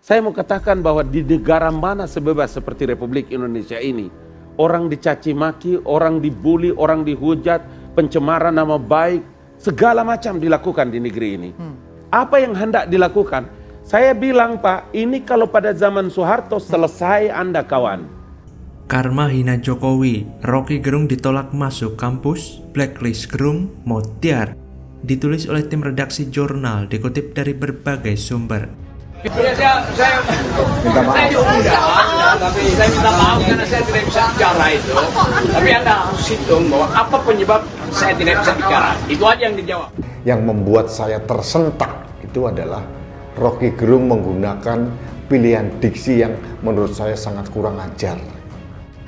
Saya mau katakan bahwa di negara mana sebebas seperti Republik Indonesia ini, orang dicaci maki, orang dibully, orang dihujat, pencemaran nama baik, segala macam dilakukan di negeri ini. Apa yang hendak dilakukan? Saya bilang, Pak, ini kalau pada zaman Soeharto selesai Anda kawan. Karma hina Jokowi, Rocky Gerung ditolak masuk kampus, blacklist Gerung, mau tiar. Ditulis oleh tim redaksi jurnal, dikutip dari berbagai sumber. Saya diundang, tapi saya minta maaf karena saya tidak bisa bicara itu. Tapi Anda harus hitung bahwa apa penyebab saya tidak bisa bicara. Itu aja yang dijawab. Yang membuat saya tersentak itu adalah Rocky Gerung menggunakan pilihan diksi yang menurut saya sangat kurang ajar.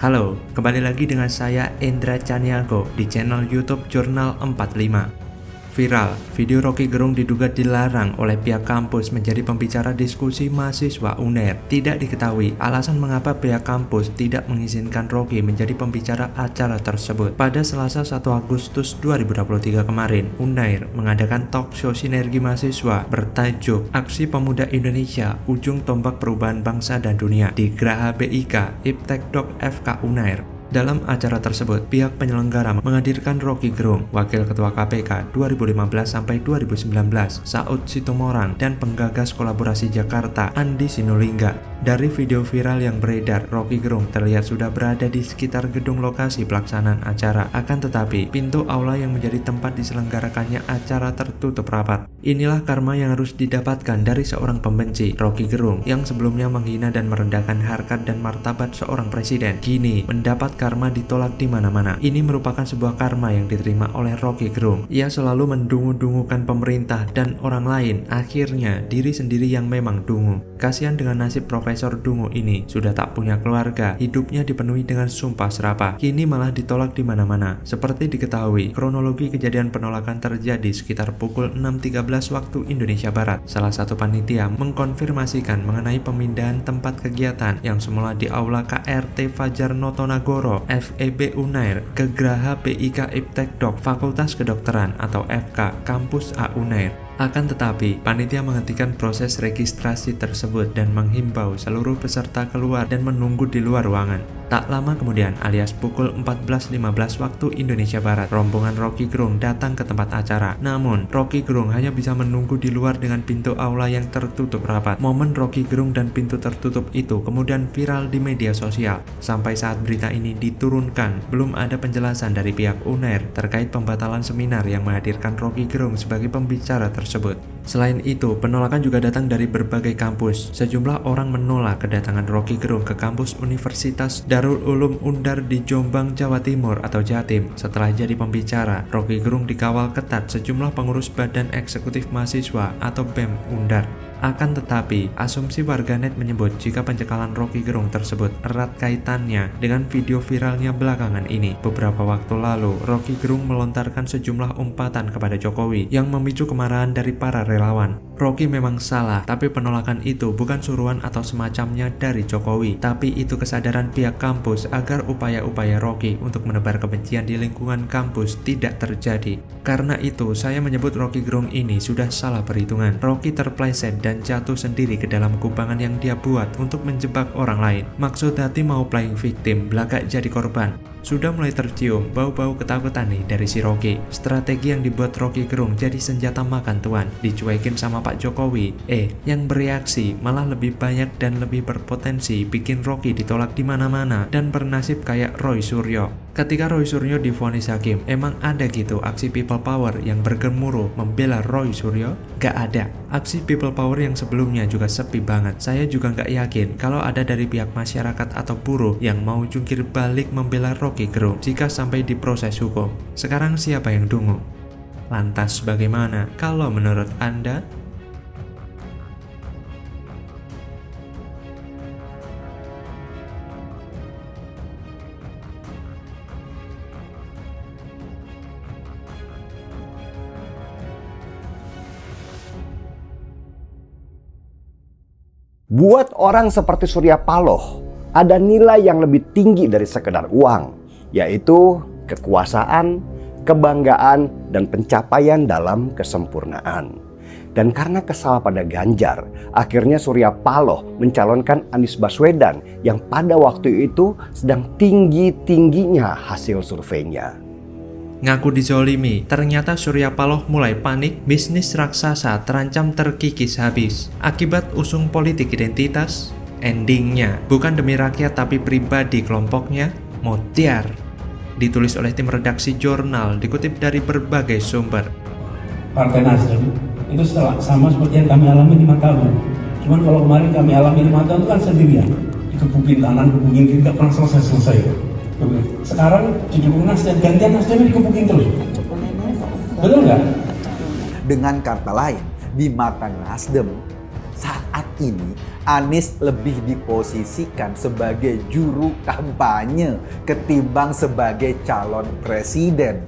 Halo, kembali lagi dengan saya Endra Caniago di channel YouTube Jurnal 45. Viral, video Rocky Gerung diduga dilarang oleh pihak kampus menjadi pembicara diskusi mahasiswa UNER. Tidak diketahui alasan mengapa pihak kampus tidak mengizinkan Rocky menjadi pembicara acara tersebut. Pada Selasa 1 Agustus 2023 kemarin, UNER mengadakan talk show sinergi mahasiswa bertajuk Aksi Pemuda Indonesia Ujung Tombak Perubahan Bangsa dan Dunia di Graha BIK Iptek Dok FK UNER. Dalam acara tersebut, pihak penyelenggara menghadirkan Rocky Gerung, Wakil Ketua KPK 2015-2019, Saud Situmorang, dan penggagas kolaborasi Jakarta, Andi Sinulinga. Dari video viral yang beredar, Rocky Gerung terlihat sudah berada di sekitar gedung lokasi pelaksanaan acara. Akan tetapi, pintu aula yang menjadi tempat diselenggarakannya acara tertutup rapat. Inilah karma yang harus didapatkan dari seorang pembenci, Rocky Gerung, yang sebelumnya menghina dan merendahkan harkat dan martabat seorang presiden. Kini, mendapat karma ditolak di mana-mana. Ini merupakan sebuah karma yang diterima oleh Rocky Gerung. Ia selalu mendungu-dungukan pemerintah dan orang lain. Akhirnya, diri sendiri yang memang dungu. Kasihan dengan nasib Profesor Dungu ini, sudah tak punya keluarga, hidupnya dipenuhi dengan sumpah serapah. Kini malah ditolak di mana-mana. Seperti diketahui, kronologi kejadian penolakan terjadi sekitar pukul 6.13 waktu Indonesia Barat. Salah satu panitia mengkonfirmasikan mengenai pemindahan tempat kegiatan yang semula di Aula KRT Fajar Notonagoro FEB UNER ke Graha BIK Iptek Dok Fakultas Kedokteran atau FK Kampus A UNER. Akan tetapi, panitia menghentikan proses registrasi tersebut dan menghimbau seluruh peserta keluar dan menunggu di luar ruangan. Tak lama kemudian, alias pukul 14.15 waktu Indonesia Barat, rombongan Rocky Gerung datang ke tempat acara. Namun, Rocky Gerung hanya bisa menunggu di luar dengan pintu aula yang tertutup rapat. Momen Rocky Gerung dan pintu tertutup itu kemudian viral di media sosial. Sampai saat berita ini diturunkan, belum ada penjelasan dari pihak UNER terkait pembatalan seminar yang menghadirkan Rocky Gerung sebagai pembicara tersebut. Selain itu, penolakan juga datang dari berbagai kampus. Sejumlah orang menolak kedatangan Rocky Gerung ke kampus Universitas Darul Ulum Undar di Jombang, Jawa Timur atau Jatim. Setelah jadi pembicara, Rocky Gerung dikawal ketat sejumlah pengurus Badan Eksekutif Mahasiswa atau BEM Undar. Akan tetapi, asumsi warganet menyebut jika pencekalan Rocky Gerung tersebut erat kaitannya dengan video viralnya belakangan ini. Beberapa waktu lalu, Rocky Gerung melontarkan sejumlah umpatan kepada Jokowi yang memicu kemarahan dari para relawan. Rocky memang salah, tapi penolakan itu bukan suruhan atau semacamnya dari Jokowi, tapi itu kesadaran pihak kampus agar upaya-upaya Rocky untuk menebar kebencian di lingkungan kampus tidak terjadi. Karena itu, saya menyebut Rocky Gerung ini sudah salah perhitungan. Rocky terpleset dan jatuh sendiri ke dalam kubangan yang dia buat untuk menjebak orang lain. Maksud hati mau playing victim, belakang jadi korban. Sudah mulai tercium bau-bau ketakutan nih dari si Rocky. Strategi yang dibuat Rocky Gerung jadi senjata makan tuan, dicuekin sama Pak Jokowi. Yang bereaksi malah lebih banyak dan lebih berpotensi bikin Rocky ditolak di mana-mana dan bernasib kayak Roy Suryo. Ketika Roy Suryo divonis hakim, emang ada gitu aksi people power yang bergemuruh membela Roy Suryo? Gak ada. Aksi people power yang sebelumnya juga sepi banget. Saya juga gak yakin kalau ada dari pihak masyarakat atau buruh yang mau jungkir balik membela Rocky Gerung jika sampai diproses hukum. Sekarang siapa yang dungu? Lantas bagaimana kalau menurut Anda? Buat orang seperti Surya Paloh, ada nilai yang lebih tinggi dari sekedar uang, yaitu kekuasaan, kebanggaan, dan pencapaian dalam kesempurnaan. Dan karena kesal pada Ganjar, akhirnya Surya Paloh mencalonkan Anies Baswedan yang pada waktu itu sedang tinggi-tingginya hasil surveinya. Ngaku dizolimi, ternyata Surya Paloh mulai panik, bisnis raksasa terancam terkikis habis. Akibat usung politik identitas, endingnya bukan demi rakyat tapi pribadi kelompoknya, Motiar. Ditulis oleh tim redaksi jurnal, dikutip dari berbagai sumber. Partai Nasdem itu sama seperti yang kami alami 5 tahun. Cuman kalau kemarin kami alami 5 tahun itu kan sendirian. Dikepukin kanan, kepukin kiri, gak pernah selesai. Sekarang didukung Nasdem, gantian Nasdem dikepukin terus. Betul nggak? Dengan kata lain, di mata Nasdem, saat ini Anies lebih diposisikan sebagai juru kampanye ketimbang sebagai calon presiden.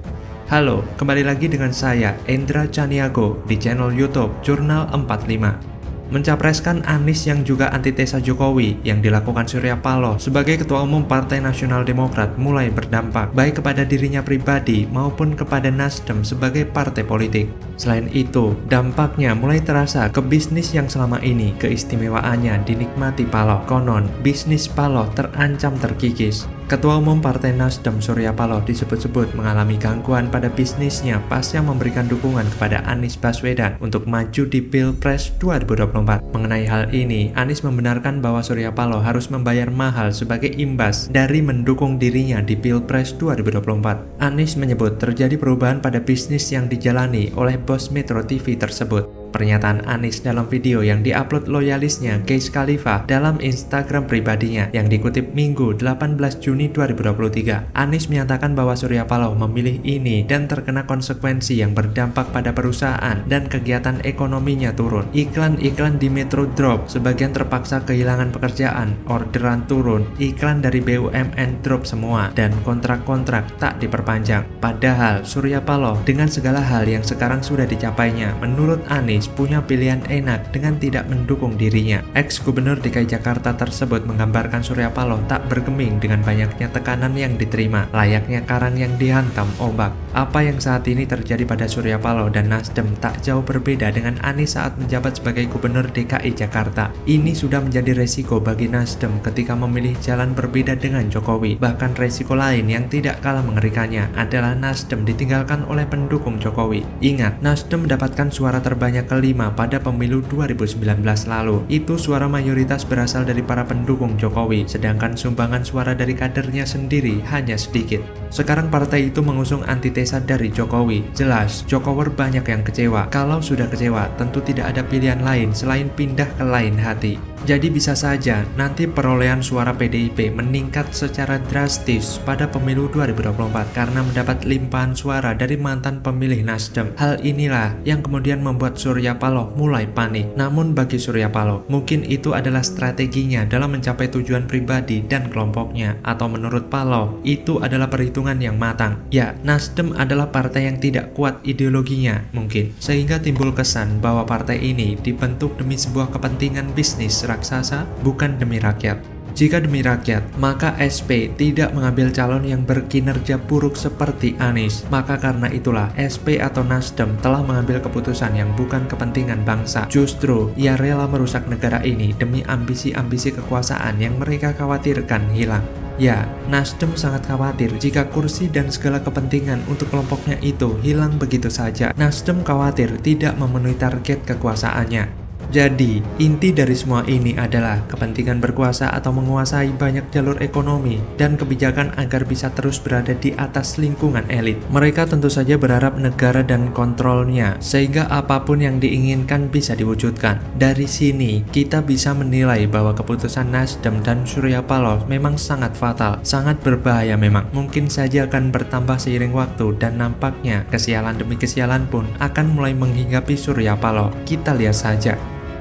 Halo, kembali lagi dengan saya, Endra Caniago, di channel YouTube Jurnal 45. Mencapreskan Anies yang juga antitesa Jokowi yang dilakukan Surya Paloh sebagai Ketua Umum Partai Nasional Demokrat mulai berdampak baik kepada dirinya pribadi maupun kepada Nasdem sebagai partai politik. Selain itu, dampaknya mulai terasa ke bisnis yang selama ini keistimewaannya dinikmati Paloh. Konon, bisnis Paloh terancam terkikis. Ketua Umum Partai Nasdem Surya Paloh disebut-sebut mengalami gangguan pada bisnisnya pasca memberikan dukungan kepada Anies Baswedan untuk maju di Pilpres 2024. Mengenai hal ini, Anies membenarkan bahwa Surya Paloh harus membayar mahal sebagai imbas dari mendukung dirinya di Pilpres 2024. Anies menyebut terjadi perubahan pada bisnis yang dijalani oleh bos Metro TV tersebut. Pernyataan Anies dalam video yang diupload loyalisnya Keis Khalifa dalam Instagram pribadinya yang dikutip Minggu 18 Juni 2023. Anies menyatakan bahwa Surya Paloh memilih ini dan terkena konsekuensi yang berdampak pada perusahaan dan kegiatan ekonominya turun. Iklan-iklan di Metro drop, sebagian terpaksa kehilangan pekerjaan, orderan turun, iklan dari BUMN drop semua, dan kontrak-kontrak tak diperpanjang. Padahal Surya Paloh dengan segala hal yang sekarang sudah dicapainya, menurut Anies punya pilihan enak dengan tidak mendukung dirinya. Ex-Gubernur DKI Jakarta tersebut menggambarkan Surya Paloh tak bergeming dengan banyaknya tekanan yang diterima, layaknya karang yang dihantam ombak. Apa yang saat ini terjadi pada Surya Paloh dan Nasdem tak jauh berbeda dengan Anies saat menjabat sebagai Gubernur DKI Jakarta. Ini sudah menjadi resiko bagi Nasdem ketika memilih jalan berbeda dengan Jokowi. Bahkan resiko lain yang tidak kalah mengerikannya adalah Nasdem ditinggalkan oleh pendukung Jokowi. Ingat, Nasdem mendapatkan suara terbanyak kelima pada pemilu 2019 lalu. Itu suara mayoritas berasal dari para pendukung Jokowi, sedangkan sumbangan suara dari kadernya sendiri hanya sedikit. Sekarang partai itu mengusung antitesa dari Jokowi. Jelas, Jokower banyak yang kecewa. Kalau sudah kecewa, tentu tidak ada pilihan lain selain pindah ke lain hati. Jadi bisa saja nanti perolehan suara PDIP meningkat secara drastis pada pemilu 2024 karena mendapat limpahan suara dari mantan pemilih Nasdem. Hal inilah yang kemudian membuat Surya Paloh mulai panik. Namun bagi Surya Paloh, mungkin itu adalah strateginya dalam mencapai tujuan pribadi dan kelompoknya. Atau menurut Paloh, itu adalah perhitungan yang matang. Ya, Nasdem adalah partai yang tidak kuat ideologinya mungkin, sehingga timbul kesan bahwa partai ini dibentuk demi sebuah kepentingan bisnis raksasa, bukan demi rakyat. Jika demi rakyat, maka SP tidak mengambil calon yang berkinerja buruk seperti Anies. Maka karena itulah SP atau Nasdem telah mengambil keputusan yang bukan kepentingan bangsa. Justru ia rela merusak negara ini demi ambisi-ambisi kekuasaan yang mereka khawatirkan hilang. Ya, Nasdem sangat khawatir jika kursi dan segala kepentingan untuk kelompoknya itu hilang begitu saja. Nasdem khawatir tidak memenuhi target kekuasaannya. Jadi, inti dari semua ini adalah kepentingan berkuasa atau menguasai banyak jalur ekonomi dan kebijakan agar bisa terus berada di atas lingkungan elit. Mereka tentu saja berharap negara dan kontrolnya, sehingga apapun yang diinginkan bisa diwujudkan. Dari sini, kita bisa menilai bahwa keputusan Nasdem dan Surya Paloh memang sangat fatal, sangat berbahaya memang. Mungkin saja akan bertambah seiring waktu dan nampaknya kesialan demi kesialan pun akan mulai menghinggapi Surya Paloh. Kita lihat saja.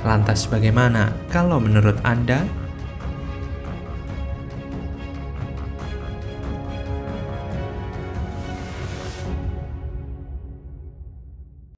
Lantas bagaimana kalau menurut Anda?